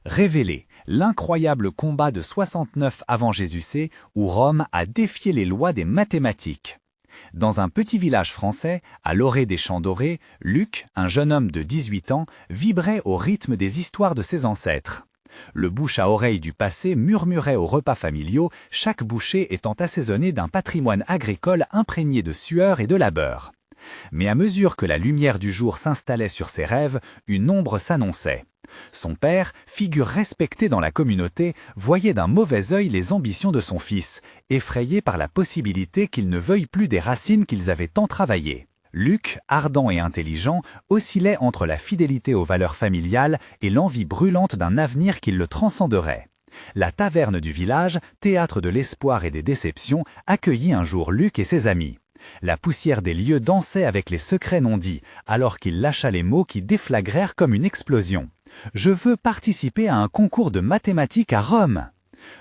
Révélé, l'incroyable combat de 69 avant Jésus-C où Rome a défié les lois des mathématiques. Dans un petit village français, à l'orée des Champs Dorés, Luc, un jeune homme de 18 ans, vibrait au rythme des histoires de ses ancêtres. Le bouche à oreille du passé murmurait aux repas familiaux, chaque bouchée étant assaisonnée d'un patrimoine agricole imprégné de sueur et de labeur. Mais à mesure que la lumière du jour s'installait sur ses rêves, une ombre s'annonçait. Son père, figure respectée dans la communauté, voyait d'un mauvais œil les ambitions de son fils, effrayé par la possibilité qu'il ne veuille plus des racines qu'ils avaient tant travaillées. Luc, ardent et intelligent, oscillait entre la fidélité aux valeurs familiales et l'envie brûlante d'un avenir qui le transcenderait. La taverne du village, théâtre de l'espoir et des déceptions, accueillit un jour Luc et ses amis. La poussière des lieux dansait avec les secrets non dits, alors qu'il lâcha les mots qui déflagrèrent comme une explosion. « Je veux participer à un concours de mathématiques à Rome !»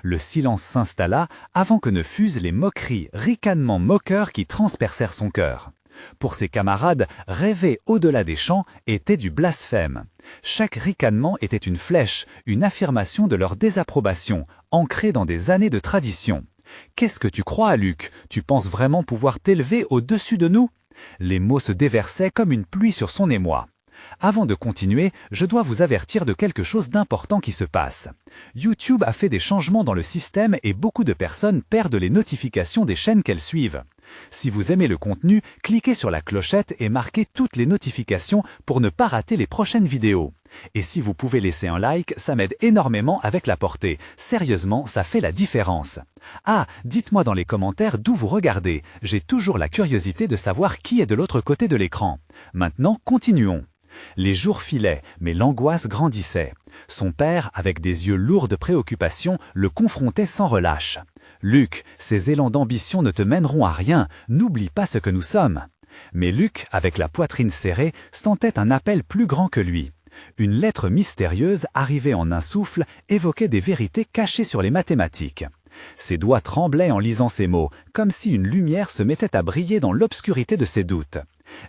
Le silence s'installa avant que ne fusent les moqueries, ricanements moqueurs qui transpercèrent son cœur. Pour ses camarades, rêver au-delà des champs était du blasphème. Chaque ricanement était une flèche, une affirmation de leur désapprobation, ancrée dans des années de tradition. « Qu'est-ce que tu crois, Luc? Tu penses vraiment pouvoir t'élever au-dessus de nous ?» Les mots se déversaient comme une pluie sur son émoi. Avant de continuer, je dois vous avertir de quelque chose d'important qui se passe. YouTube a fait des changements dans le système et beaucoup de personnes perdent les notifications des chaînes qu'elles suivent. Si vous aimez le contenu, cliquez sur la clochette et marquez toutes les notifications pour ne pas rater les prochaines vidéos. Et si vous pouvez laisser un like, ça m'aide énormément avec la portée. Sérieusement, ça fait la différence. Ah, dites-moi dans les commentaires d'où vous regardez. J'ai toujours la curiosité de savoir qui est de l'autre côté de l'écran. Maintenant, continuons. Les jours filaient, mais l'angoisse grandissait. Son père, avec des yeux lourds de préoccupation, le confrontait sans relâche. « Luc, ces élans d'ambition ne te mèneront à rien, n'oublie pas ce que nous sommes. » Mais Luc, avec la poitrine serrée, sentait un appel plus grand que lui. Une lettre mystérieuse, arrivée en un souffle, évoquait des vérités cachées sur les mathématiques. Ses doigts tremblaient en lisant ces mots, comme si une lumière se mettait à briller dans l'obscurité de ses doutes.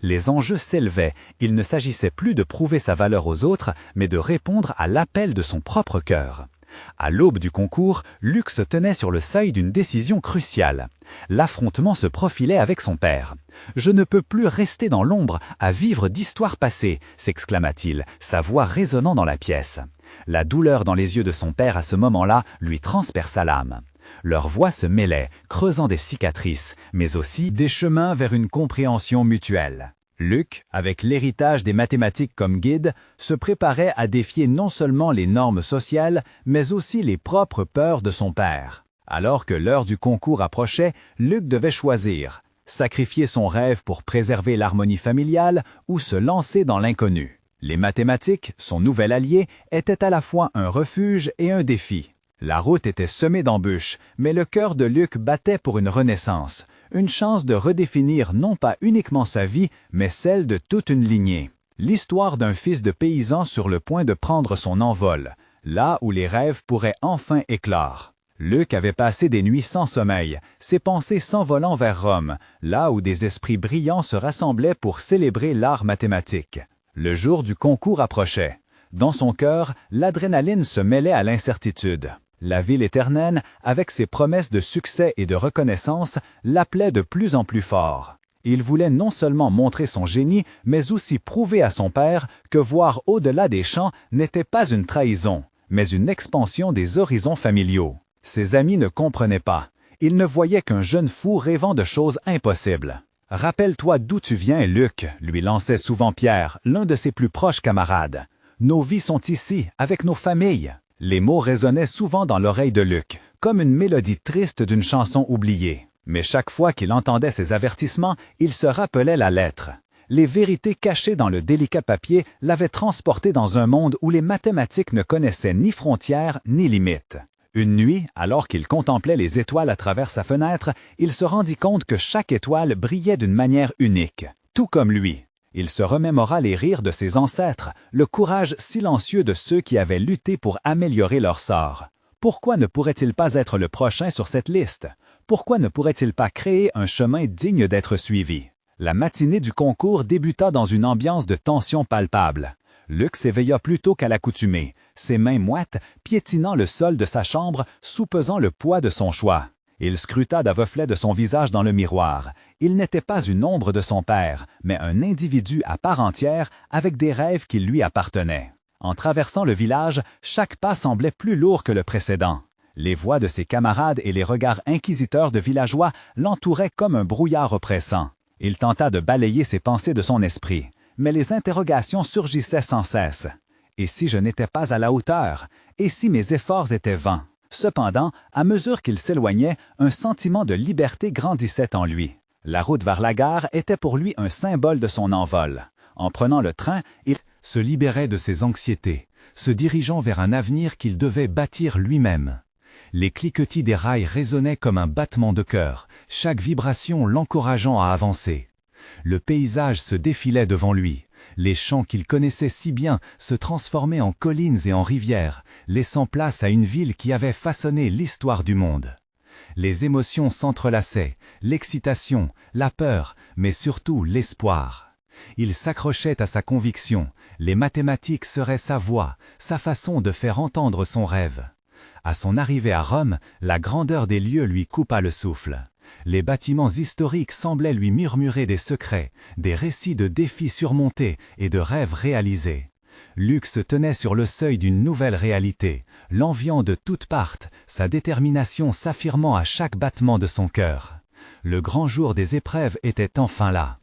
Les enjeux s'élevaient, il ne s'agissait plus de prouver sa valeur aux autres, mais de répondre à l'appel de son propre cœur. À l'aube du concours, Luc se tenait sur le seuil d'une décision cruciale. L'affrontement se profilait avec son père. « Je ne peux plus rester dans l'ombre, à vivre d'histoires passées !» s'exclama-t-il, sa voix résonnant dans la pièce. La douleur dans les yeux de son père à ce moment-là lui transperça l'âme. Leurs voix se mêlaient, creusant des cicatrices, mais aussi des chemins vers une compréhension mutuelle. Luc, avec l'héritage des mathématiques comme guide, se préparait à défier non seulement les normes sociales, mais aussi les propres peurs de son père. Alors que l'heure du concours approchait, Luc devait choisir, sacrifier son rêve pour préserver l'harmonie familiale ou se lancer dans l'inconnu. Les mathématiques, son nouvel allié, étaient à la fois un refuge et un défi. La route était semée d'embûches, mais le cœur de Luc battait pour une renaissance, une chance de redéfinir non pas uniquement sa vie, mais celle de toute une lignée. L'histoire d'un fils de paysan sur le point de prendre son envol, là où les rêves pourraient enfin éclore. Luc avait passé des nuits sans sommeil, ses pensées s'envolant vers Rome, là où des esprits brillants se rassemblaient pour célébrer l'art mathématique. Le jour du concours approchait. Dans son cœur, l'adrénaline se mêlait à l'incertitude. La ville éternelle, avec ses promesses de succès et de reconnaissance, l'appelait de plus en plus fort. Il voulait non seulement montrer son génie, mais aussi prouver à son père que voir au-delà des champs n'était pas une trahison, mais une expansion des horizons familiaux. Ses amis ne comprenaient pas. Ils ne voyaient qu'un jeune fou rêvant de choses impossibles. « Rappelle-toi d'où tu viens, Luc », lui lançait souvent Pierre, l'un de ses plus proches camarades. « Nos vies sont ici, avec nos familles. » Les mots résonnaient souvent dans l'oreille de Luc, comme une mélodie triste d'une chanson oubliée. Mais chaque fois qu'il entendait ces avertissements, il se rappelait la lettre. Les vérités cachées dans le délicat papier l'avaient transporté dans un monde où les mathématiques ne connaissaient ni frontières ni limites. Une nuit, alors qu'il contemplait les étoiles à travers sa fenêtre, il se rendit compte que chaque étoile brillait d'une manière unique, tout comme lui. Il se remémora les rires de ses ancêtres, le courage silencieux de ceux qui avaient lutté pour améliorer leur sort. Pourquoi ne pourrait-il pas être le prochain sur cette liste? Pourquoi ne pourrait-il pas créer un chemin digne d'être suivi? La matinée du concours débuta dans une ambiance de tension palpable. Luc s'éveilla plus tôt qu'à l'accoutumée, ses mains moites, piétinant le sol de sa chambre, soupesant le poids de son choix. Il scruta d'un reflet de son visage dans le miroir. Il n'était pas une ombre de son père, mais un individu à part entière avec des rêves qui lui appartenaient. En traversant le village, chaque pas semblait plus lourd que le précédent. Les voix de ses camarades et les regards inquisiteurs de villageois l'entouraient comme un brouillard oppressant. Il tenta de balayer ses pensées de son esprit, mais les interrogations surgissaient sans cesse. Et si je n'étais pas à la hauteur? Et si mes efforts étaient vains? Cependant, à mesure qu'il s'éloignait, un sentiment de liberté grandissait en lui. La route vers la gare était pour lui un symbole de son envol. En prenant le train, il se libérait de ses anxiétés, se dirigeant vers un avenir qu'il devait bâtir lui-même. Les cliquetis des rails résonnaient comme un battement de cœur, chaque vibration l'encourageant à avancer. Le paysage se défilait devant lui. Les champs qu'il connaissait si bien se transformaient en collines et en rivières, laissant place à une ville qui avait façonné l'histoire du monde. Les émotions s'entrelaçaient, l'excitation, la peur, mais surtout l'espoir. Il s'accrochait à sa conviction, les mathématiques seraient sa voix, sa façon de faire entendre son rêve. À son arrivée à Rome, la grandeur des lieux lui coupa le souffle. Les bâtiments historiques semblaient lui murmurer des secrets, des récits de défis surmontés et de rêves réalisés. Luc se tenait sur le seuil d'une nouvelle réalité, l'enviant de toutes parts, sa détermination s'affirmant à chaque battement de son cœur. Le grand jour des épreuves était enfin là.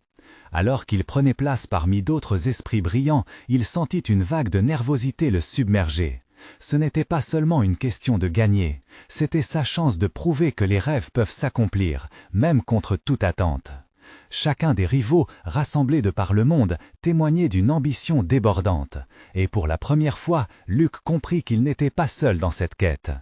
Alors qu'il prenait place parmi d'autres esprits brillants, il sentit une vague de nervosité le submerger. Ce n'était pas seulement une question de gagner, c'était sa chance de prouver que les rêves peuvent s'accomplir, même contre toute attente. Chacun des rivaux, rassemblés de par le monde, témoignait d'une ambition débordante, et pour la première fois, Luc comprit qu'il n'était pas seul dans cette quête.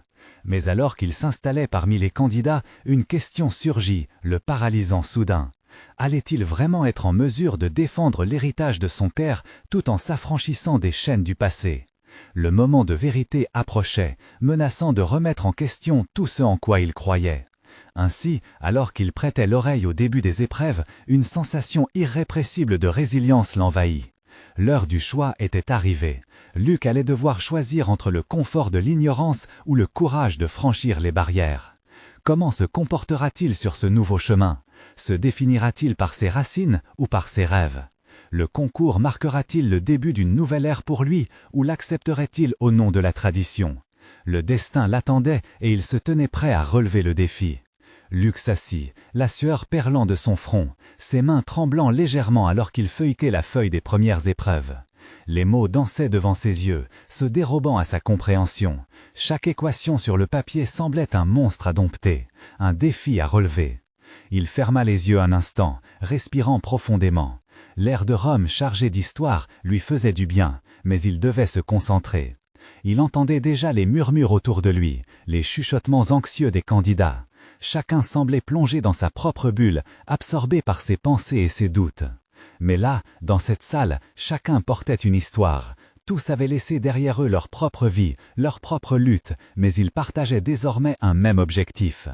Mais alors qu'il s'installait parmi les candidats, une question surgit, le paralysant soudain. Allait-il vraiment être en mesure de défendre l'héritage de son père tout en s'affranchissant des chaînes du passé? Le moment de vérité approchait, menaçant de remettre en question tout ce en quoi il croyait. Ainsi, alors qu'il prêtait l'oreille au début des épreuves, une sensation irrépressible de résilience l'envahit. L'heure du choix était arrivée. Luc allait devoir choisir entre le confort de l'ignorance ou le courage de franchir les barrières. Comment se comportera-t-il sur ce nouveau chemin? Se définira-t-il par ses racines ou par ses rêves? Le concours marquera-t-il le début d'une nouvelle ère pour lui ou l'accepterait-il au nom de la tradition? Le destin l'attendait et il se tenait prêt à relever le défi. Luc s'assit, la sueur perlant de son front, ses mains tremblant légèrement alors qu'il feuilletait la feuille des premières épreuves. Les mots dansaient devant ses yeux, se dérobant à sa compréhension. Chaque équation sur le papier semblait un monstre à dompter, un défi à relever. Il ferma les yeux un instant, respirant profondément. L'air de Rome chargé d'histoire lui faisait du bien, mais il devait se concentrer. Il entendait déjà les murmures autour de lui, les chuchotements anxieux des candidats. Chacun semblait plongé dans sa propre bulle, absorbé par ses pensées et ses doutes. Mais là, dans cette salle, chacun portait une histoire. Tous avaient laissé derrière eux leur propre vie, leur propre lutte, mais ils partageaient désormais un même objectif.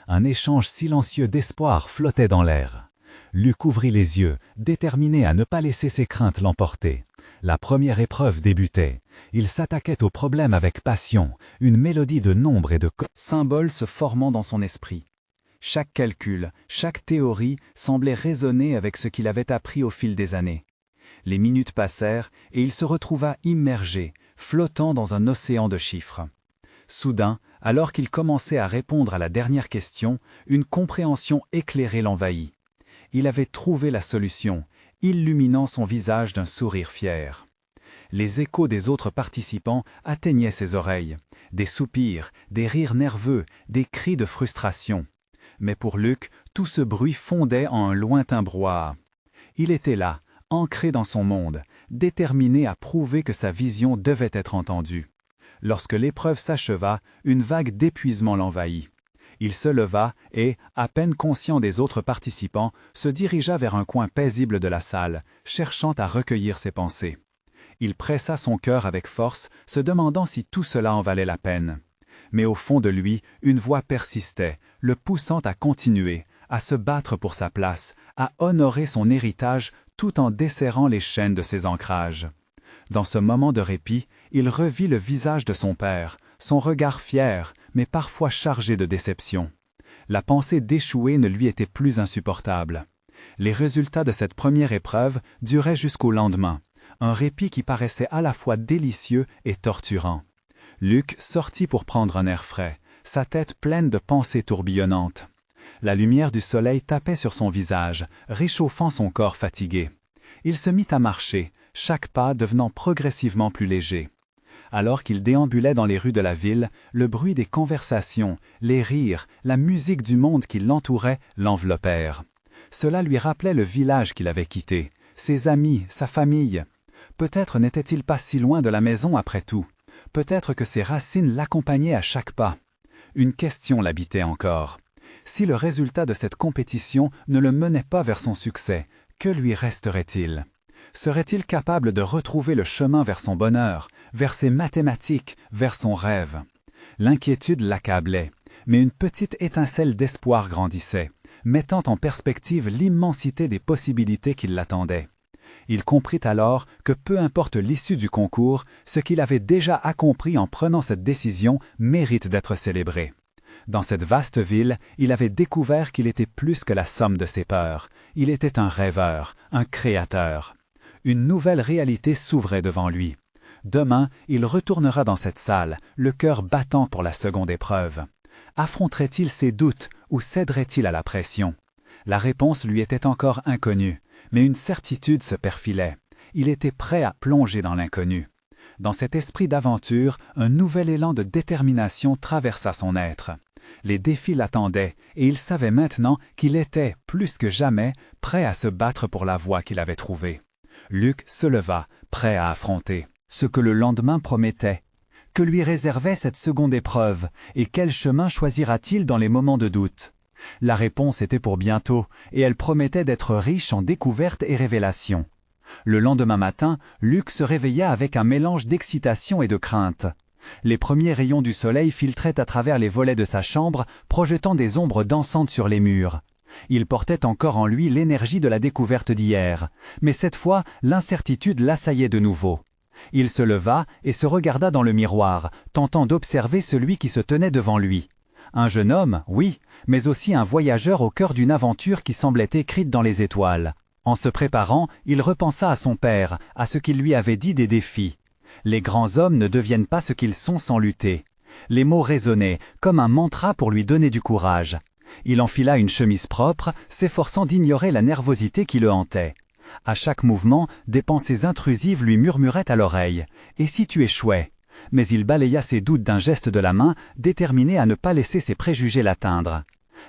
Un échange silencieux d'espoir flottait dans l'air. Luc ouvrit les yeux, déterminé à ne pas laisser ses craintes l'emporter. La première épreuve débutait. Il s'attaquait au problème avec passion, une mélodie de nombres et de symboles se formant dans son esprit. Chaque calcul, chaque théorie semblait résonner avec ce qu'il avait appris au fil des années. Les minutes passèrent et il se retrouva immergé, flottant dans un océan de chiffres. Soudain, alors qu'il commençait à répondre à la dernière question, une compréhension éclairée l'envahit. Il avait trouvé la solution, illuminant son visage d'un sourire fier. Les échos des autres participants atteignaient ses oreilles, des soupirs, des rires nerveux, des cris de frustration. Mais pour Luc, tout ce bruit fondait en un lointain brouhaha. Il était là, ancré dans son monde, déterminé à prouver que sa vision devait être entendue. Lorsque l'épreuve s'acheva, une vague d'épuisement l'envahit. Il se leva et, à peine conscient des autres participants, se dirigea vers un coin paisible de la salle, cherchant à recueillir ses pensées. Il pressa son cœur avec force, se demandant si tout cela en valait la peine. Mais au fond de lui, une voix persistait, le poussant à continuer, à se battre pour sa place, à honorer son héritage tout en desserrant les chaînes de ses ancrages. Dans ce moment de répit, Il revit le visage de son père, son regard fier, mais parfois chargé de déception. La pensée d'échouer ne lui était plus insupportable. Les résultats de cette première épreuve duraient jusqu'au lendemain, un répit qui paraissait à la fois délicieux et torturant. Luc sortit pour prendre un air frais, sa tête pleine de pensées tourbillonnantes. La lumière du soleil tapait sur son visage, réchauffant son corps fatigué. Il se mit à marcher, chaque pas devenant progressivement plus léger. Alors qu'il déambulait dans les rues de la ville, le bruit des conversations, les rires, la musique du monde qui l'entourait l'enveloppèrent. Cela lui rappelait le village qu'il avait quitté, ses amis, sa famille. Peut-être n'était-il pas si loin de la maison après tout. Peut-être que ses racines l'accompagnaient à chaque pas. Une question l'habitait encore. Si le résultat de cette compétition ne le menait pas vers son succès, que lui resterait-il? Serait-il capable de retrouver le chemin vers son bonheur, vers ses mathématiques, vers son rêve? L'inquiétude l'accablait, mais une petite étincelle d'espoir grandissait, mettant en perspective l'immensité des possibilités qui l'attendaient. Il comprit alors que peu importe l'issue du concours, ce qu'il avait déjà accompli en prenant cette décision mérite d'être célébré. Dans cette vaste ville, il avait découvert qu'il était plus que la somme de ses peurs. Il était un rêveur, un créateur. Une nouvelle réalité s'ouvrait devant lui. Demain, il retournera dans cette salle, le cœur battant pour la seconde épreuve. Affronterait-il ses doutes ou céderait-il à la pression? La réponse lui était encore inconnue, mais une certitude se perfilait. Il était prêt à plonger dans l'inconnu. Dans cet esprit d'aventure, un nouvel élan de détermination traversa son être. Les défis l'attendaient, et il savait maintenant qu'il était, plus que jamais, prêt à se battre pour la voie qu'il avait trouvée. Luc se leva, prêt à affronter ce que le lendemain promettait. Que lui réservait cette seconde épreuve, et quel chemin choisira-t-il dans les moments de doute? La réponse était pour bientôt, et elle promettait d'être riche en découvertes et révélations. Le lendemain matin, Luc se réveilla avec un mélange d'excitation et de crainte. Les premiers rayons du soleil filtraient à travers les volets de sa chambre, projetant des ombres dansantes sur les murs. Il portait encore en lui l'énergie de la découverte d'hier, mais cette fois, l'incertitude l'assaillait de nouveau. Il se leva et se regarda dans le miroir, tentant d'observer celui qui se tenait devant lui. Un jeune homme, oui, mais aussi un voyageur au cœur d'une aventure qui semblait écrite dans les étoiles. En se préparant, il repensa à son père, à ce qu'il lui avait dit des défis. Les grands hommes ne deviennent pas ce qu'ils sont sans lutter. Les mots résonnaient, comme un mantra pour lui donner du courage. Il enfila une chemise propre, s'efforçant d'ignorer la nervosité qui le hantait. À chaque mouvement, des pensées intrusives lui murmuraient à l'oreille. « Et si tu échouais ?» Mais il balaya ses doutes d'un geste de la main, déterminé à ne pas laisser ses préjugés l'atteindre.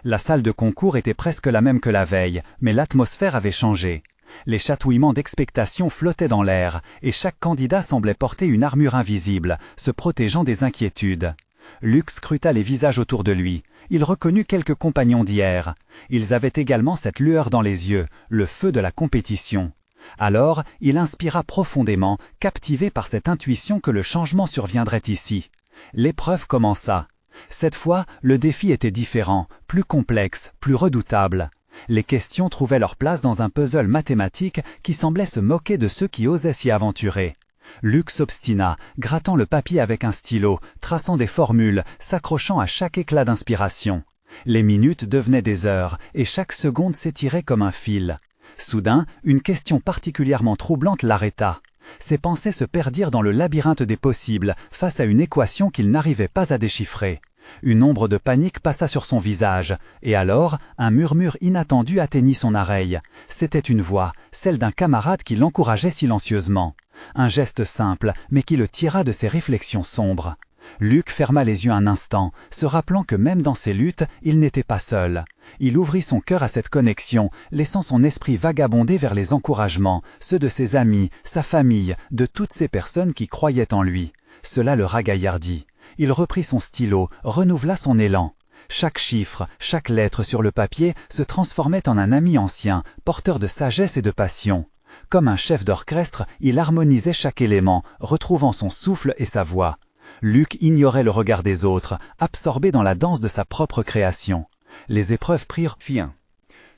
La salle de concours était presque la même que la veille, mais l'atmosphère avait changé. Les chatouillements d'expectation flottaient dans l'air, et chaque candidat semblait porter une armure invisible, se protégeant des inquiétudes. Luc scruta les visages autour de lui. Il reconnut quelques compagnons d'hier. Ils avaient également cette lueur dans les yeux, le feu de la compétition. Alors, il inspira profondément, captivé par cette intuition que le changement surviendrait ici. L'épreuve commença. Cette fois, le défi était différent, plus complexe, plus redoutable. Les questions trouvaient leur place dans un puzzle mathématique qui semblait se moquer de ceux qui osaient s'y aventurer. Luc s'obstina, grattant le papier avec un stylo, traçant des formules, s'accrochant à chaque éclat d'inspiration. Les minutes devenaient des heures, et chaque seconde s'étirait comme un fil. Soudain, une question particulièrement troublante l'arrêta. Ses pensées se perdirent dans le labyrinthe des possibles, face à une équation qu'il n'arrivait pas à déchiffrer. Une ombre de panique passa sur son visage, et alors, un murmure inattendu atteignit son oreille. C'était une voix, celle d'un camarade qui l'encourageait silencieusement. Un geste simple, mais qui le tira de ses réflexions sombres. Luc ferma les yeux un instant, se rappelant que même dans ses luttes, il n'était pas seul. Il ouvrit son cœur à cette connexion, laissant son esprit vagabonder vers les encouragements, ceux de ses amis, sa famille, de toutes ces personnes qui croyaient en lui. Cela le ragaillardit. Il reprit son stylo, renouvela son élan. Chaque chiffre, chaque lettre sur le papier se transformait en un ami ancien, porteur de sagesse et de passion. Comme un chef d'orchestre, il harmonisait chaque élément, retrouvant son souffle et sa voix. Luc ignorait le regard des autres, absorbé dans la danse de sa propre création. Les épreuves prirent fin.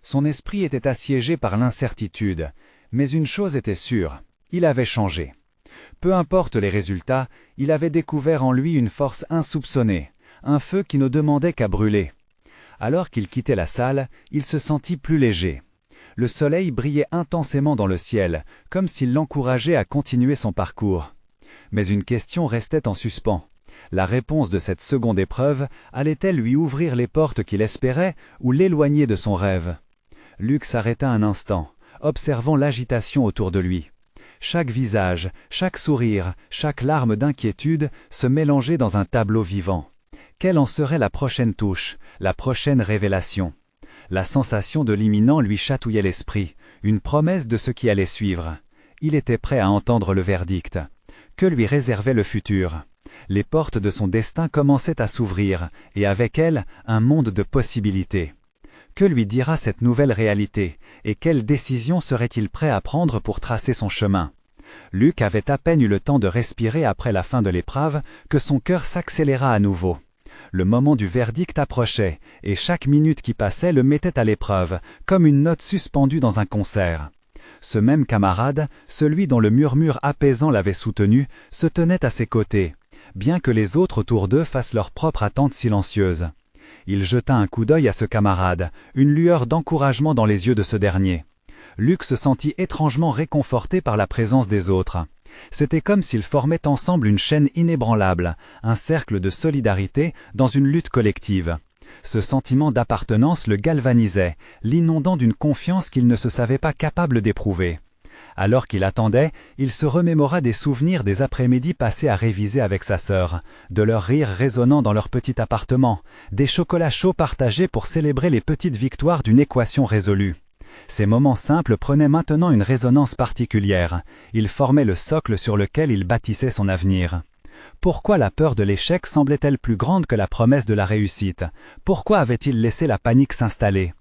Son esprit était assiégé par l'incertitude, mais une chose était sûre, il avait changé. Peu importe les résultats, il avait découvert en lui une force insoupçonnée, un feu qui ne demandait qu'à brûler. Alors qu'il quittait la salle, il se sentit plus léger. Le soleil brillait intensément dans le ciel, comme s'il l'encourageait à continuer son parcours. Mais une question restait en suspens. La réponse de cette seconde épreuve allait-elle lui ouvrir les portes qu'il espérait ou l'éloigner de son rêve? Luc s'arrêta un instant, observant l'agitation autour de lui. Chaque visage, chaque sourire, chaque larme d'inquiétude se mélangeaient dans un tableau vivant. Quelle en serait la prochaine touche, la prochaine révélation? La sensation de l'imminent lui chatouillait l'esprit, une promesse de ce qui allait suivre. Il était prêt à entendre le verdict. Que lui réservait le futur? Les portes de son destin commençaient à s'ouvrir, et avec elles, un monde de possibilités. Que lui dira cette nouvelle réalité, et quelle décision serait-il prêt à prendre pour tracer son chemin? Luc avait à peine eu le temps de respirer après la fin de l'épreuve que son cœur s'accéléra à nouveau. Le moment du verdict approchait, et chaque minute qui passait le mettait à l'épreuve, comme une note suspendue dans un concert. Ce même camarade, celui dont le murmure apaisant l'avait soutenu, se tenait à ses côtés, bien que les autres autour d'eux fassent leur propre attente silencieuse. Il jeta un coup d'œil à ce camarade, une lueur d'encouragement dans les yeux de ce dernier. Luc se sentit étrangement réconforté par la présence des autres. C'était comme s'ils formaient ensemble une chaîne inébranlable, un cercle de solidarité dans une lutte collective. Ce sentiment d'appartenance le galvanisait, l'inondant d'une confiance qu'il ne se savait pas capable d'éprouver. Alors qu'il attendait, il se remémora des souvenirs des après-midi passés à réviser avec sa sœur, de leurs rires résonnant dans leur petit appartement, des chocolats chauds partagés pour célébrer les petites victoires d'une équation résolue. Ces moments simples prenaient maintenant une résonance particulière. Ils formaient le socle sur lequel il bâtissait son avenir. Pourquoi la peur de l'échec semblait-elle plus grande que la promesse de la réussite? Pourquoi avait-il laissé la panique s'installer?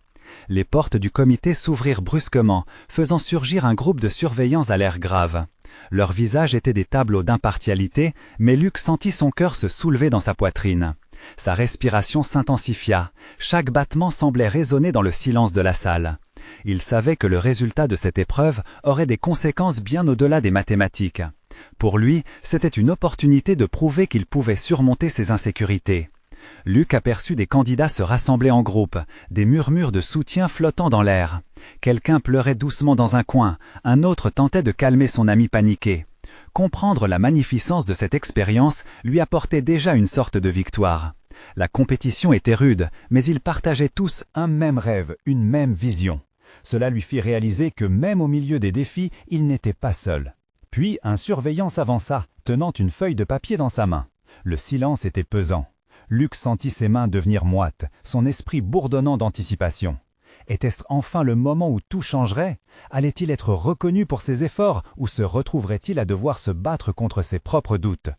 Les portes du comité s'ouvrirent brusquement, faisant surgir un groupe de surveillants à l'air grave. Leurs visages étaient des tableaux d'impartialité, mais Luc sentit son cœur se soulever dans sa poitrine. Sa respiration s'intensifia, chaque battement semblait résonner dans le silence de la salle. Il savait que le résultat de cette épreuve aurait des conséquences bien au-delà des mathématiques. Pour lui, c'était une opportunité de prouver qu'il pouvait surmonter ses insécurités. Luc aperçut des candidats se rassembler en groupe, des murmures de soutien flottant dans l'air. Quelqu'un pleurait doucement dans un coin, un autre tentait de calmer son ami paniqué. Comprendre la magnificence de cette expérience lui apportait déjà une sorte de victoire. La compétition était rude, mais ils partageaient tous un même rêve, une même vision. Cela lui fit réaliser que même au milieu des défis, il n'était pas seul. Puis un surveillant s'avança, tenant une feuille de papier dans sa main. Le silence était pesant. Luc sentit ses mains devenir moites, son esprit bourdonnant d'anticipation. Était-ce enfin le moment où tout changerait? Allait-il être reconnu pour ses efforts ou se retrouverait-il à devoir se battre contre ses propres doutes?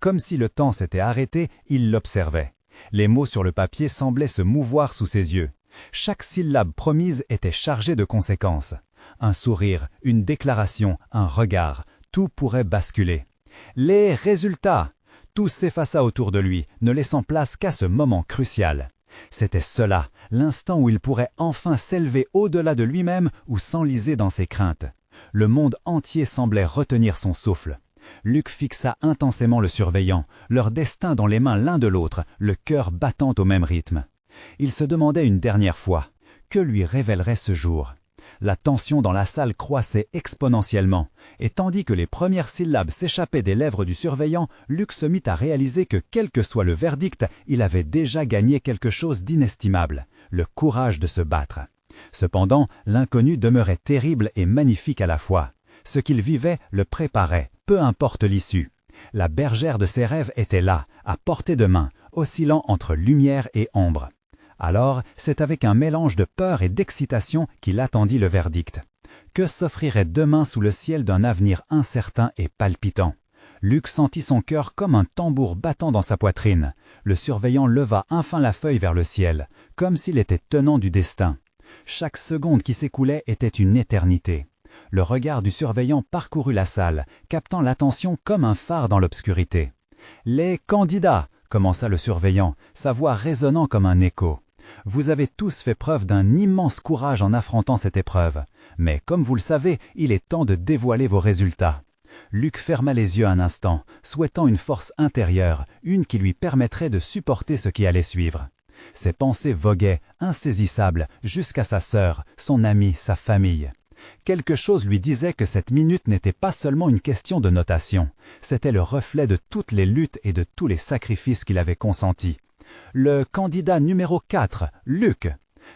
Comme si le temps s'était arrêté, il l'observait. Les mots sur le papier semblaient se mouvoir sous ses yeux. Chaque syllabe promise était chargée de conséquences. Un sourire, une déclaration, un regard, tout pourrait basculer. Les résultats! Tout s'effaça autour de lui, ne laissant place qu'à ce moment crucial. C'était cela, l'instant où il pourrait enfin s'élever au-delà de lui-même ou s'enliser dans ses craintes. Le monde entier semblait retenir son souffle. Luc fixa intensément le surveillant, leur destin dans les mains l'un de l'autre, le cœur battant au même rythme. Il se demandait une dernière fois, que lui révélerait ce jour? La tension dans la salle croissait exponentiellement, et tandis que les premières syllabes s'échappaient des lèvres du surveillant, Luc se mit à réaliser que quel que soit le verdict, il avait déjà gagné quelque chose d'inestimable, le courage de se battre. Cependant, l'inconnu demeurait terrible et magnifique à la fois. Ce qu'il vivait le préparait, peu importe l'issue. La bergère de ses rêves était là, à portée de main, oscillant entre lumière et ombre. Alors, c'est avec un mélange de peur et d'excitation qu'il attendit le verdict. Que s'offrirait demain sous le ciel d'un avenir incertain et palpitant? Luc sentit son cœur comme un tambour battant dans sa poitrine. Le surveillant leva enfin la feuille vers le ciel, comme s'il était tenant du destin. Chaque seconde qui s'écoulait était une éternité. Le regard du surveillant parcourut la salle, captant l'attention comme un phare dans l'obscurité. « Les candidats !» commença le surveillant, sa voix résonnant comme un écho. Vous avez tous fait preuve d'un immense courage en affrontant cette épreuve. Mais comme vous le savez, il est temps de dévoiler vos résultats. Luc ferma les yeux un instant, souhaitant une force intérieure, une qui lui permettrait de supporter ce qui allait suivre. Ses pensées voguaient, insaisissables, jusqu'à sa sœur, son ami, sa famille. Quelque chose lui disait que cette minute n'était pas seulement une question de notation, c'était le reflet de toutes les luttes et de tous les sacrifices qu'il avait consentis. Le candidat numéro 4, Luc.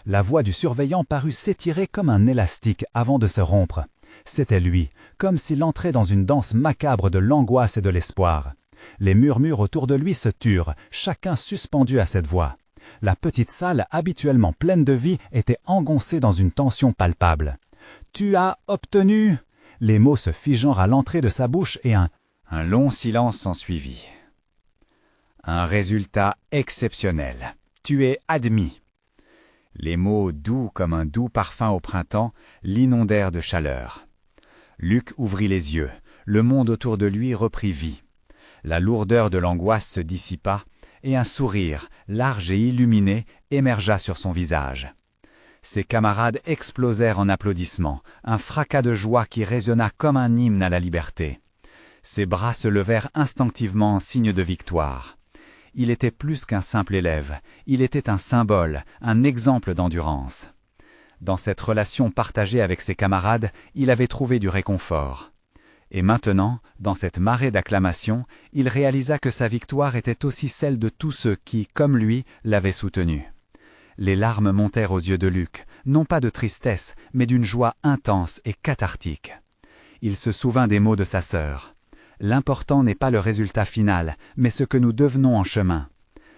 La voix du surveillant parut s'étirer comme un élastique avant de se rompre. C'était lui, comme s'il entrait dans une danse macabre de l'angoisse et de l'espoir. Les murmures autour de lui se turent, chacun suspendu à cette voix. La petite salle, habituellement pleine de vie, était engoncée dans une tension palpable. « Tu as obtenu » Les mots se figeant à l'entrée de sa bouche et un long silence s'ensuivit. « Un résultat exceptionnel. Tu es admis. » Les mots doux comme un doux parfum au printemps l'inondèrent de chaleur. Luc ouvrit les yeux. Le monde autour de lui reprit vie. La lourdeur de l'angoisse se dissipa et un sourire, large et illuminé, émergea sur son visage. Ses camarades explosèrent en applaudissements, un fracas de joie qui résonna comme un hymne à la liberté. Ses bras se levèrent instinctivement en signe de victoire. Il était plus qu'un simple élève, il était un symbole, un exemple d'endurance. Dans cette relation partagée avec ses camarades, il avait trouvé du réconfort. Et maintenant, dans cette marée d'acclamations, il réalisa que sa victoire était aussi celle de tous ceux qui, comme lui, l'avaient soutenu. Les larmes montèrent aux yeux de Luc, non pas de tristesse, mais d'une joie intense et cathartique. Il se souvint des mots de sa sœur. « L'important n'est pas le résultat final, mais ce que nous devenons en chemin. »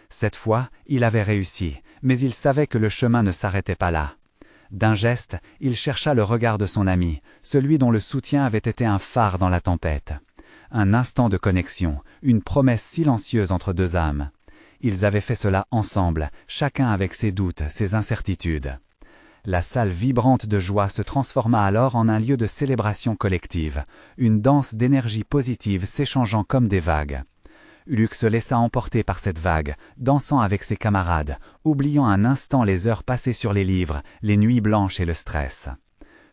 Cette fois, il avait réussi, mais il savait que le chemin ne s'arrêtait pas là. D'un geste, il chercha le regard de son ami, celui dont le soutien avait été un phare dans la tempête. Un instant de connexion, une promesse silencieuse entre deux âmes. Ils avaient fait cela ensemble, chacun avec ses doutes, ses incertitudes. La salle vibrante de joie se transforma alors en un lieu de célébration collective, une danse d'énergie positive s'échangeant comme des vagues. Luc se laissa emporter par cette vague, dansant avec ses camarades, oubliant un instant les heures passées sur les livres, les nuits blanches et le stress.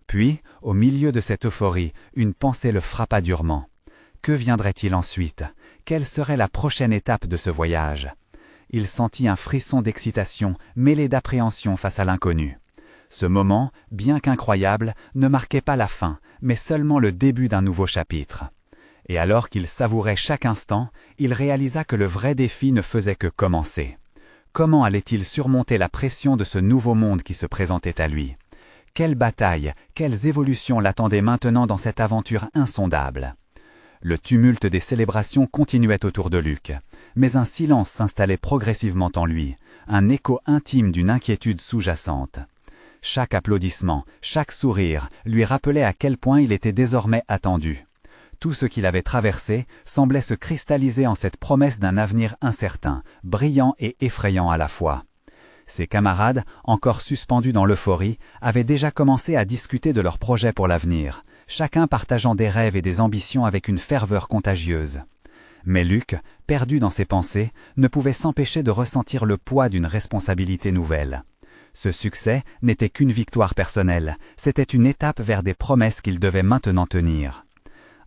Puis, au milieu de cette euphorie, une pensée le frappa durement. Que viendrait-il ensuite? Quelle serait la prochaine étape de ce voyage? Il sentit un frisson d'excitation, mêlé d'appréhension face à l'inconnu. Ce moment, bien qu'incroyable, ne marquait pas la fin, mais seulement le début d'un nouveau chapitre. Et alors qu'il savourait chaque instant, il réalisa que le vrai défi ne faisait que commencer. Comment allait-il surmonter la pression de ce nouveau monde qui se présentait à lui? Quelle bataille, quelles évolutions l'attendaient maintenant dans cette aventure insondable? Le tumulte des célébrations continuait autour de Luc, mais un silence s'installait progressivement en lui, un écho intime d'une inquiétude sous-jacente. Chaque applaudissement, chaque sourire lui rappelait à quel point il était désormais attendu. Tout ce qu'il avait traversé semblait se cristalliser en cette promesse d'un avenir incertain, brillant et effrayant à la fois. Ses camarades, encore suspendus dans l'euphorie, avaient déjà commencé à discuter de leurs projets pour l'avenir, chacun partageant des rêves et des ambitions avec une ferveur contagieuse. Mais Luc, perdu dans ses pensées, ne pouvait s'empêcher de ressentir le poids d'une responsabilité nouvelle. Ce succès n'était qu'une victoire personnelle, c'était une étape vers des promesses qu'il devait maintenant tenir.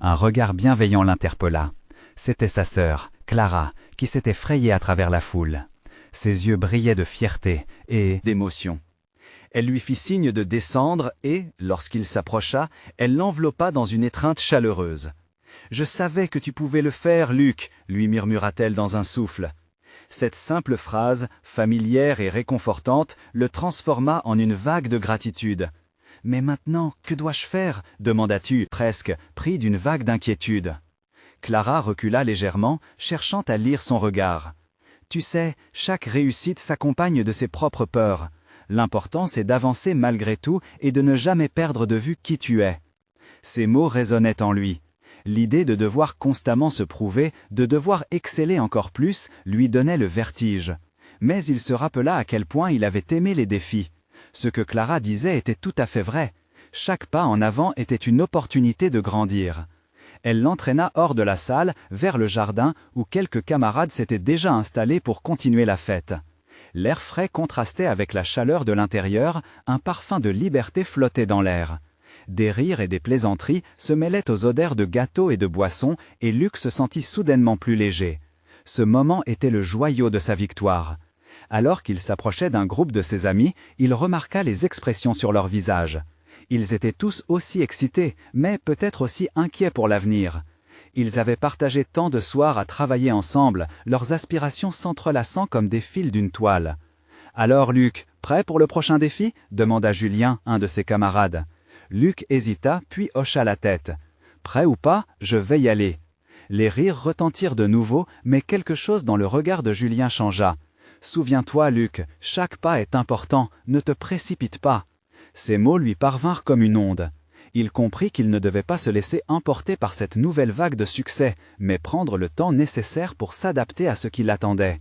Un regard bienveillant l'interpella. C'était sa sœur, Clara, qui s'était frayée à travers la foule. Ses yeux brillaient de fierté et d'émotion. Elle lui fit signe de descendre et, lorsqu'il s'approcha, elle l'enveloppa dans une étreinte chaleureuse. « Je savais que tu pouvais le faire, Luc !» lui murmura-t-elle dans un souffle. Cette simple phrase, familière et réconfortante, le transforma en une vague de gratitude. « Mais maintenant, que dois-je faire » demanda-tu, presque, pris d'une vague d'inquiétude. Clara recula légèrement, cherchant à lire son regard. « Tu sais, chaque réussite s'accompagne de ses propres peurs. L'important, c'est d'avancer malgré tout et de ne jamais perdre de vue qui tu es. » Ces mots résonnaient en lui. L'idée de devoir constamment se prouver, de devoir exceller encore plus, lui donnait le vertige. Mais il se rappela à quel point il avait aimé les défis. Ce que Clara disait était tout à fait vrai. Chaque pas en avant était une opportunité de grandir. Elle l'entraîna hors de la salle, vers le jardin, où quelques camarades s'étaient déjà installés pour continuer la fête. L'air frais contrastait avec la chaleur de l'intérieur, un parfum de liberté flottait dans l'air. Des rires et des plaisanteries se mêlaient aux odeurs de gâteaux et de boissons, et Luc se sentit soudainement plus léger. Ce moment était le joyau de sa victoire. Alors qu'il s'approchait d'un groupe de ses amis, il remarqua les expressions sur leurs visages. Ils étaient tous aussi excités, mais peut-être aussi inquiets pour l'avenir. Ils avaient partagé tant de soirs à travailler ensemble, leurs aspirations s'entrelaçant comme des fils d'une toile. « Alors Luc, prêt pour le prochain défi ?» demanda Julien, un de ses camarades. Luc hésita, puis hocha la tête. « Prêt ou pas, je vais y aller. » Les rires retentirent de nouveau, mais quelque chose dans le regard de Julien changea. « Souviens-toi, Luc, chaque pas est important, ne te précipite pas. » Ces mots lui parvinrent comme une onde. Il comprit qu'il ne devait pas se laisser emporter par cette nouvelle vague de succès, mais prendre le temps nécessaire pour s'adapter à ce qui l'attendait.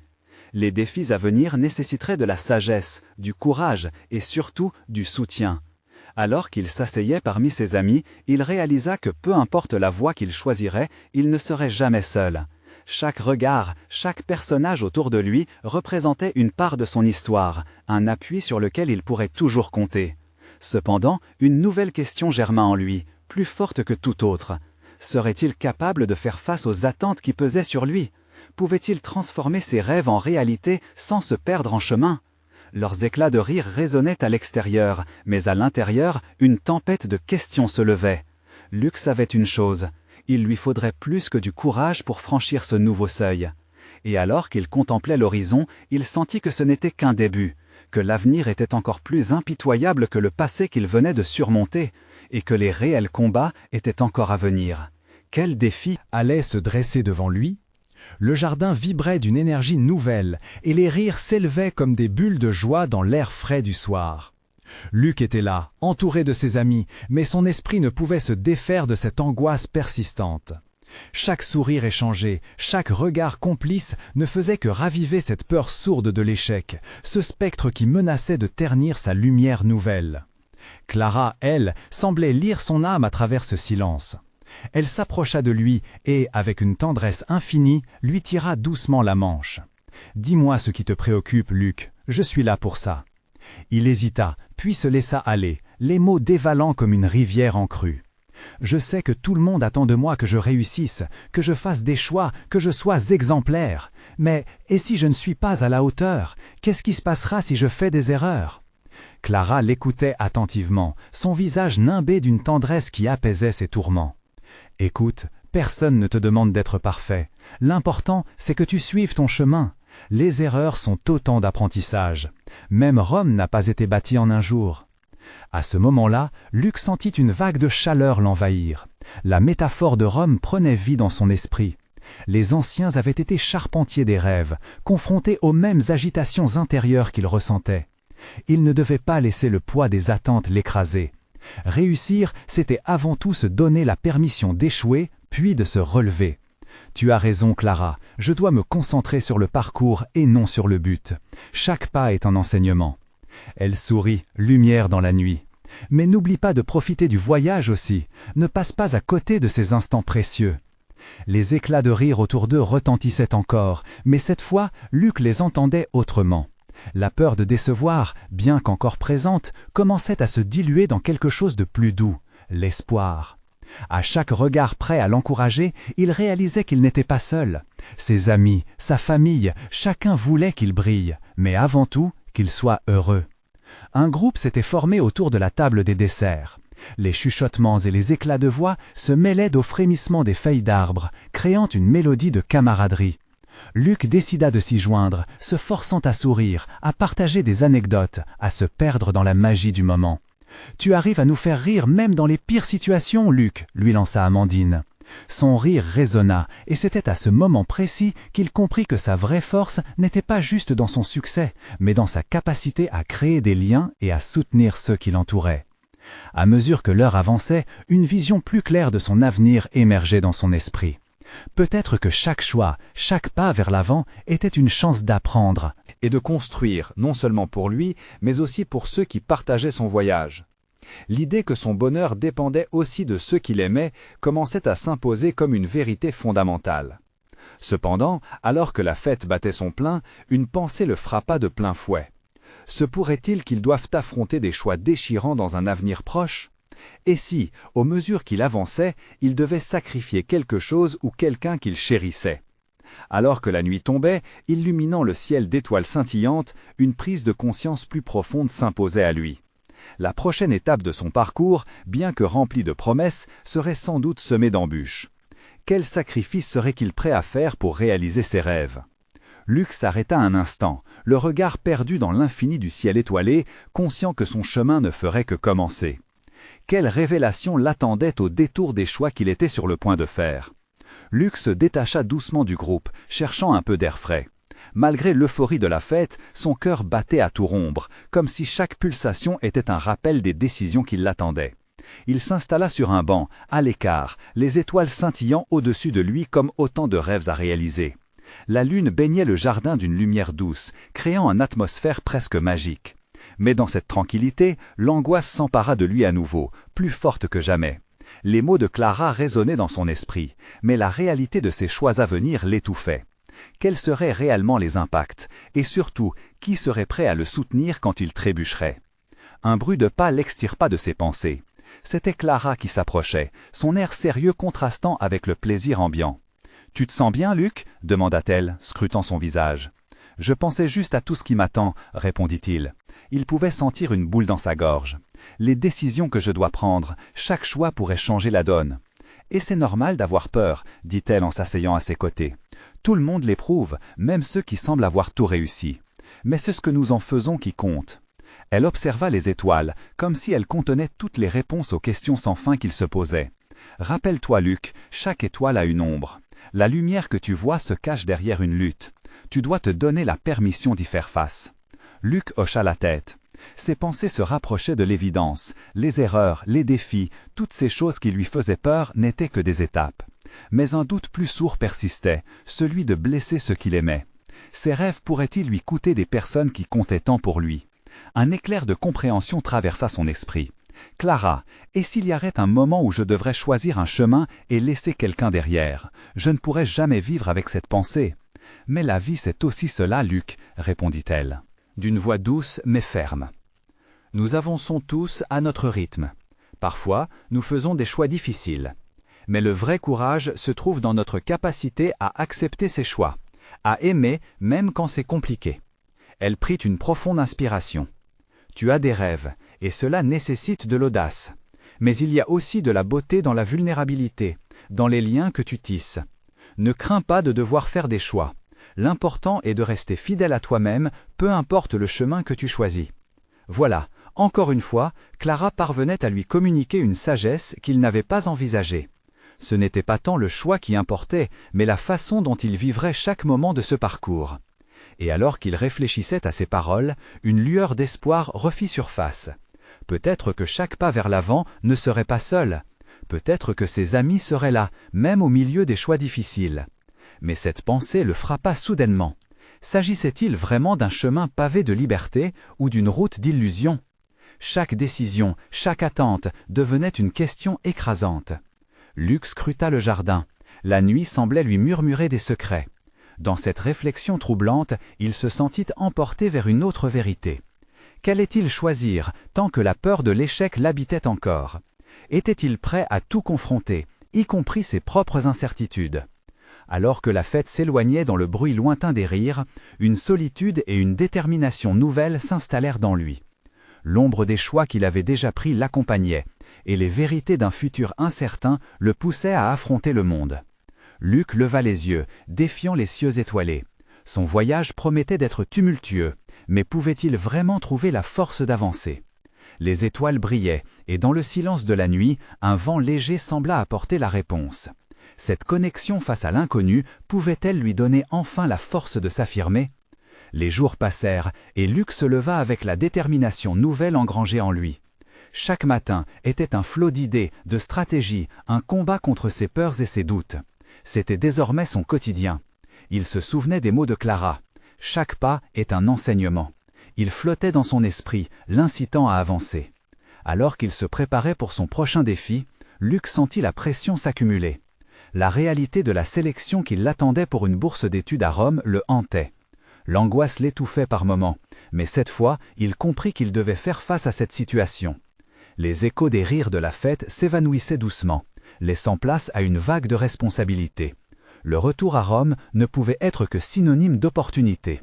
Les défis à venir nécessiteraient de la sagesse, du courage et surtout du soutien. Alors qu'il s'asseyait parmi ses amis, il réalisa que peu importe la voie qu'il choisirait, il ne serait jamais seul. Chaque regard, chaque personnage autour de lui représentait une part de son histoire, un appui sur lequel il pourrait toujours compter. Cependant, une nouvelle question germa en lui, plus forte que toute autre. Serait-il capable de faire face aux attentes qui pesaient sur lui ? Pouvait-il transformer ses rêves en réalité sans se perdre en chemin ? Leurs éclats de rire résonnaient à l'extérieur, mais à l'intérieur, une tempête de questions se levait. Luc savait une chose, il lui faudrait plus que du courage pour franchir ce nouveau seuil. Et alors qu'il contemplait l'horizon, il sentit que ce n'était qu'un début, que l'avenir était encore plus impitoyable que le passé qu'il venait de surmonter, et que les réels combats étaient encore à venir. Quel défi allait se dresser devant lui? Le jardin vibrait d'une énergie nouvelle, et les rires s'élevaient comme des bulles de joie dans l'air frais du soir. Luc était là, entouré de ses amis, mais son esprit ne pouvait se défaire de cette angoisse persistante. Chaque sourire échangé, chaque regard complice ne faisait que raviver cette peur sourde de l'échec, ce spectre qui menaçait de ternir sa lumière nouvelle. Clara, elle, semblait lire son âme à travers ce silence. Elle s'approcha de lui et, avec une tendresse infinie, lui tira doucement la manche. « Dis-moi ce qui te préoccupe, Luc, je suis là pour ça. » Il hésita, puis se laissa aller, les mots dévalant comme une rivière en crue. « Je sais que tout le monde attend de moi que je réussisse, que je fasse des choix, que je sois exemplaire. Mais, et si je ne suis pas à la hauteur, qu'est-ce qui se passera si je fais des erreurs ?» Clara l'écoutait attentivement, son visage nimbé d'une tendresse qui apaisait ses tourments. « Écoute, personne ne te demande d'être parfait. L'important, c'est que tu suives ton chemin. Les erreurs sont autant d'apprentissage. Même Rome n'a pas été bâtie en un jour. » À ce moment-là, Luc sentit une vague de chaleur l'envahir. La métaphore de Rome prenait vie dans son esprit. Les anciens avaient été charpentiers des rêves, confrontés aux mêmes agitations intérieures qu'ils ressentaient. Ils ne devaient pas laisser le poids des attentes l'écraser. Réussir, c'était avant tout se donner la permission d'échouer, puis de se relever. « Tu as raison, Clara, je dois me concentrer sur le parcours et non sur le but. Chaque pas est un enseignement. » Elle sourit, lumière dans la nuit. « Mais n'oublie pas de profiter du voyage aussi, ne passe pas à côté de ces instants précieux. » Les éclats de rire autour d'eux retentissaient encore, mais cette fois, Luc les entendait autrement. La peur de décevoir, bien qu'encore présente, commençait à se diluer dans quelque chose de plus doux, l'espoir. À chaque regard prêt à l'encourager, il réalisait qu'il n'était pas seul. Ses amis, sa famille, chacun voulait qu'il brille, mais avant tout, qu'il soit heureux. Un groupe s'était formé autour de la table des desserts. Les chuchotements et les éclats de voix se mêlaient aux frémissements des feuilles d'arbres, créant une mélodie de camaraderie. Luc décida de s'y joindre, se forçant à sourire, à partager des anecdotes, à se perdre dans la magie du moment. « Tu arrives à nous faire rire même dans les pires situations, Luc !» lui lança Amandine. Son rire résonna, et c'était à ce moment précis qu'il comprit que sa vraie force n'était pas juste dans son succès, mais dans sa capacité à créer des liens et à soutenir ceux qui l'entouraient. À mesure que l'heure avançait, une vision plus claire de son avenir émergeait dans son esprit. Peut-être que chaque choix, chaque pas vers l'avant était une chance d'apprendre et de construire, non seulement pour lui, mais aussi pour ceux qui partageaient son voyage. L'idée que son bonheur dépendait aussi de ceux qu'il aimait commençait à s'imposer comme une vérité fondamentale. Cependant, alors que la fête battait son plein, une pensée le frappa de plein fouet. Se pourrait-il qu'ils doivent affronter des choix déchirants dans un avenir proche ? Et si, aux mesures qu'il avançait, il devait sacrifier quelque chose ou quelqu'un qu'il chérissait? Alors que la nuit tombait, illuminant le ciel d'étoiles scintillantes, une prise de conscience plus profonde s'imposait à lui. La prochaine étape de son parcours, bien que remplie de promesses, serait sans doute semée d'embûches. Quel sacrifice serait-il prêt à faire pour réaliser ses rêves? Luc s'arrêta un instant, le regard perdu dans l'infini du ciel étoilé, conscient que son chemin ne ferait que commencer. Quelle révélation l'attendait au détour des choix qu'il était sur le point de faire? Luc se détacha doucement du groupe, cherchant un peu d'air frais. Malgré l'euphorie de la fête, son cœur battait à tout rompre, comme si chaque pulsation était un rappel des décisions qui l'attendaient. Il s'installa sur un banc, à l'écart, les étoiles scintillant au-dessus de lui comme autant de rêves à réaliser. La lune baignait le jardin d'une lumière douce, créant une atmosphère presque magique. Mais dans cette tranquillité, l'angoisse s'empara de lui à nouveau, plus forte que jamais. Les mots de Clara résonnaient dans son esprit, mais la réalité de ses choix à venir l'étouffait. Quels seraient réellement les impacts? Et surtout, qui serait prêt à le soutenir quand il trébucherait? Un bruit de pas l'extirpa de ses pensées. C'était Clara qui s'approchait, son air sérieux contrastant avec le plaisir ambiant. « Tu te sens bien, Luc » demanda-t-elle, scrutant son visage. « Je pensais juste à tout ce qui m'attend » répondit-il. Il pouvait sentir une boule dans sa gorge. « Les décisions que je dois prendre, chaque choix pourrait changer la donne. »« Et c'est normal d'avoir peur » dit-elle en s'asseyant à ses côtés. « Tout le monde l'éprouve, même ceux qui semblent avoir tout réussi. Mais c'est ce que nous en faisons qui compte. » Elle observa les étoiles, comme si elles contenaient toutes les réponses aux questions sans fin qu'il se posait. « Rappelle-toi, Luc, chaque étoile a une ombre. La lumière que tu vois se cache derrière une lutte. Tu dois te donner la permission d'y faire face. » Luc hocha la tête. Ses pensées se rapprochaient de l'évidence. Les erreurs, les défis, toutes ces choses qui lui faisaient peur n'étaient que des étapes. Mais un doute plus sourd persistait, celui de blesser ceux qu'il aimait. Ses rêves pourraient-ils lui coûter des personnes qui comptaient tant pour lui? Un éclair de compréhension traversa son esprit. « Clara, et s'il y avait un moment où je devrais choisir un chemin et laisser quelqu'un derrière? Je ne pourrais jamais vivre avec cette pensée. »« Mais la vie c'est aussi cela, Luc, » répondit-elle, d'une voix douce mais ferme. « Nous avançons tous à notre rythme. Parfois, nous faisons des choix difficiles. Mais le vrai courage se trouve dans notre capacité à accepter ces choix, à aimer même quand c'est compliqué. » Elle prit une profonde inspiration. « Tu as des rêves, et cela nécessite de l'audace. Mais il y a aussi de la beauté dans la vulnérabilité, dans les liens que tu tisses. Ne crains pas de devoir faire des choix. L'important est de rester fidèle à toi-même, peu importe le chemin que tu choisis. » Voilà, encore une fois, Clara parvenait à lui communiquer une sagesse qu'il n'avait pas envisagée. Ce n'était pas tant le choix qui importait, mais la façon dont il vivrait chaque moment de ce parcours. Et alors qu'il réfléchissait à ces paroles, une lueur d'espoir refit surface. Peut-être que chaque pas vers l'avant ne serait pas seul. Peut-être que ses amis seraient là, même au milieu des choix difficiles. Mais cette pensée le frappa soudainement. S'agissait-il vraiment d'un chemin pavé de liberté ou d'une route d'illusion? Chaque décision, chaque attente devenait une question écrasante. Luc scruta le jardin. La nuit semblait lui murmurer des secrets. Dans cette réflexion troublante, il se sentit emporté vers une autre vérité. Qu'allait-il choisir tant que la peur de l'échec l'habitait encore? Était-il prêt à tout confronter, y compris ses propres incertitudes? Alors que la fête s'éloignait dans le bruit lointain des rires, une solitude et une détermination nouvelles s'installèrent dans lui. L'ombre des choix qu'il avait déjà pris l'accompagnait, et les vérités d'un futur incertain le poussaient à affronter le monde. Luc leva les yeux, défiant les cieux étoilés. Son voyage promettait d'être tumultueux, mais pouvait-il vraiment trouver la force d'avancer? Les étoiles brillaient, et dans le silence de la nuit, un vent léger sembla apporter la réponse. Cette connexion face à l'inconnu pouvait-elle lui donner enfin la force de s'affirmer? Les jours passèrent, et Luc se leva avec la détermination nouvelle engrangée en lui. Chaque matin était un flot d'idées, de stratégies, un combat contre ses peurs et ses doutes. C'était désormais son quotidien. Il se souvenait des mots de Clara. Chaque pas est un enseignement. Il flottait dans son esprit, l'incitant à avancer. Alors qu'il se préparait pour son prochain défi, Luc sentit la pression s'accumuler. La réalité de la sélection qui l'attendait pour une bourse d'études à Rome le hantait. L'angoisse l'étouffait par moments, mais cette fois, il comprit qu'il devait faire face à cette situation. Les échos des rires de la fête s'évanouissaient doucement, laissant place à une vague de responsabilité. Le retour à Rome ne pouvait être que synonyme d'opportunité.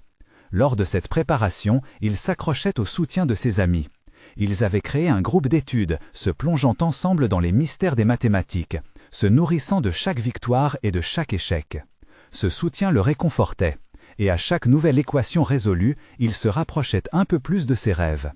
Lors de cette préparation, il s'accrochait au soutien de ses amis. Ils avaient créé un groupe d'études, se plongeant ensemble dans les mystères des mathématiques, se nourrissant de chaque victoire et de chaque échec. Ce soutien le réconfortait, et à chaque nouvelle équation résolue, il se rapprochait un peu plus de ses rêves.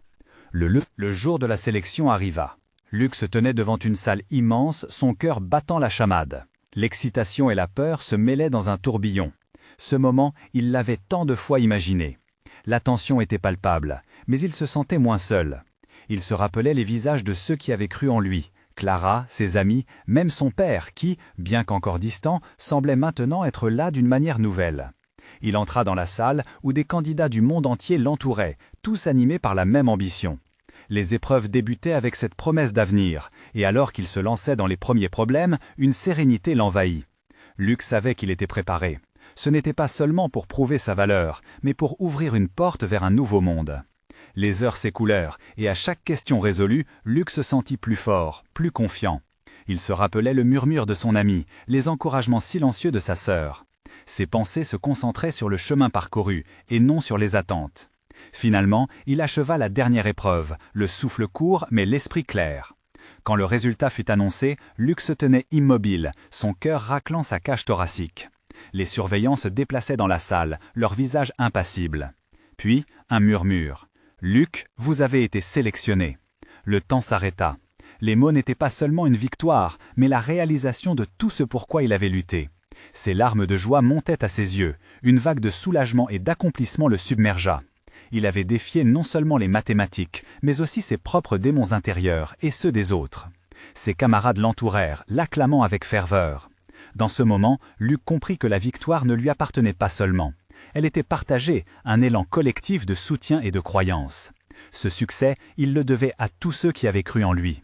Le jour de la sélection arriva. Luc se tenait devant une salle immense, son cœur battant la chamade. L'excitation et la peur se mêlaient dans un tourbillon. Ce moment, il l'avait tant de fois imaginé. La tension était palpable, mais il se sentait moins seul. Il se rappelait les visages de ceux qui avaient cru en lui, Clara, ses amis, même son père qui, bien qu'encore distant, semblait maintenant être là d'une manière nouvelle. Il entra dans la salle où des candidats du monde entier l'entouraient, tous animés par la même ambition. Les épreuves débutaient avec cette promesse d'avenir, et alors qu'il se lançait dans les premiers problèmes, une sérénité l'envahit. Luc savait qu'il était préparé. Ce n'était pas seulement pour prouver sa valeur, mais pour ouvrir une porte vers un nouveau monde. Les heures s'écoulèrent, et à chaque question résolue, Luc se sentit plus fort, plus confiant. Il se rappelait le murmure de son ami, les encouragements silencieux de sa sœur. Ses pensées se concentraient sur le chemin parcouru, et non sur les attentes. Finalement, il acheva la dernière épreuve, le souffle court mais l'esprit clair. Quand le résultat fut annoncé, Luc se tenait immobile, son cœur raclant sa cage thoracique. Les surveillants se déplaçaient dans la salle, leur visage impassible. Puis, un murmure. « Luc, vous avez été sélectionné. » Le temps s'arrêta. Les mots n'étaient pas seulement une victoire, mais la réalisation de tout ce pourquoi il avait lutté. Ses larmes de joie montaient à ses yeux, une vague de soulagement et d'accomplissement le submergea. Il avait défié non seulement les mathématiques, mais aussi ses propres démons intérieurs et ceux des autres. Ses camarades l'entourèrent, l'acclamant avec ferveur. Dans ce moment, Luc comprit que la victoire ne lui appartenait pas seulement. Elle était partagée, un élan collectif de soutien et de croyance. Ce succès, il le devait à tous ceux qui avaient cru en lui.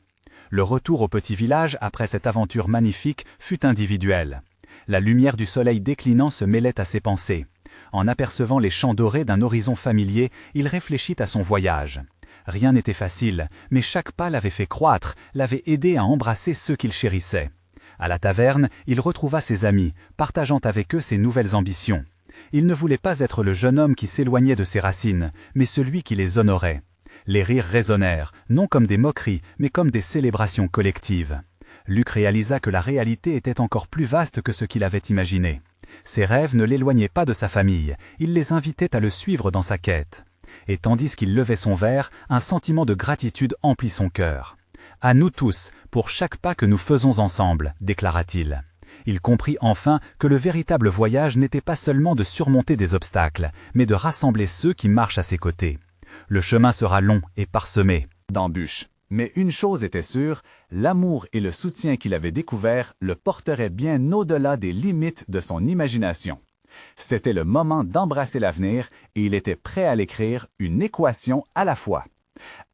Le retour au petit village après cette aventure magnifique fut individuel. La lumière du soleil déclinant se mêlait à ses pensées. En apercevant les champs dorés d'un horizon familier, il réfléchit à son voyage. Rien n'était facile, mais chaque pas l'avait fait croître, l'avait aidé à embrasser ceux qu'il chérissait. À la taverne, il retrouva ses amis, partageant avec eux ses nouvelles ambitions. Il ne voulait pas être le jeune homme qui s'éloignait de ses racines, mais celui qui les honorait. Les rires résonnèrent, non comme des moqueries, mais comme des célébrations collectives. Luc réalisa que la réalité était encore plus vaste que ce qu'il avait imaginé. Ses rêves ne l'éloignaient pas de sa famille, il les invitait à le suivre dans sa quête. Et tandis qu'il levait son verre, un sentiment de gratitude emplit son cœur. « À nous tous, pour chaque pas que nous faisons ensemble », déclara-t-il. Il comprit enfin que le véritable voyage n'était pas seulement de surmonter des obstacles, mais de rassembler ceux qui marchent à ses côtés. Le chemin sera long et parsemé d'embûches. Mais une chose était sûre, l'amour et le soutien qu'il avait découvert le porteraient bien au-delà des limites de son imagination. C'était le moment d'embrasser l'avenir et il était prêt à l'écrire une équation à la fois.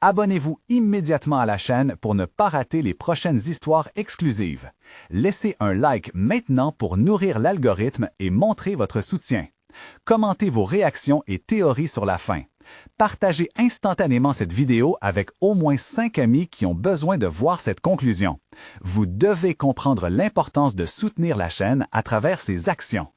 Abonnez-vous immédiatement à la chaîne pour ne pas rater les prochaines histoires exclusives. Laissez un like maintenant pour nourrir l'algorithme et montrer votre soutien. Commentez vos réactions et théories sur la fin. Partagez instantanément cette vidéo avec au moins 5 amis qui ont besoin de voir cette conclusion. Vous devez comprendre l'importance de soutenir la chaîne à travers ses actions.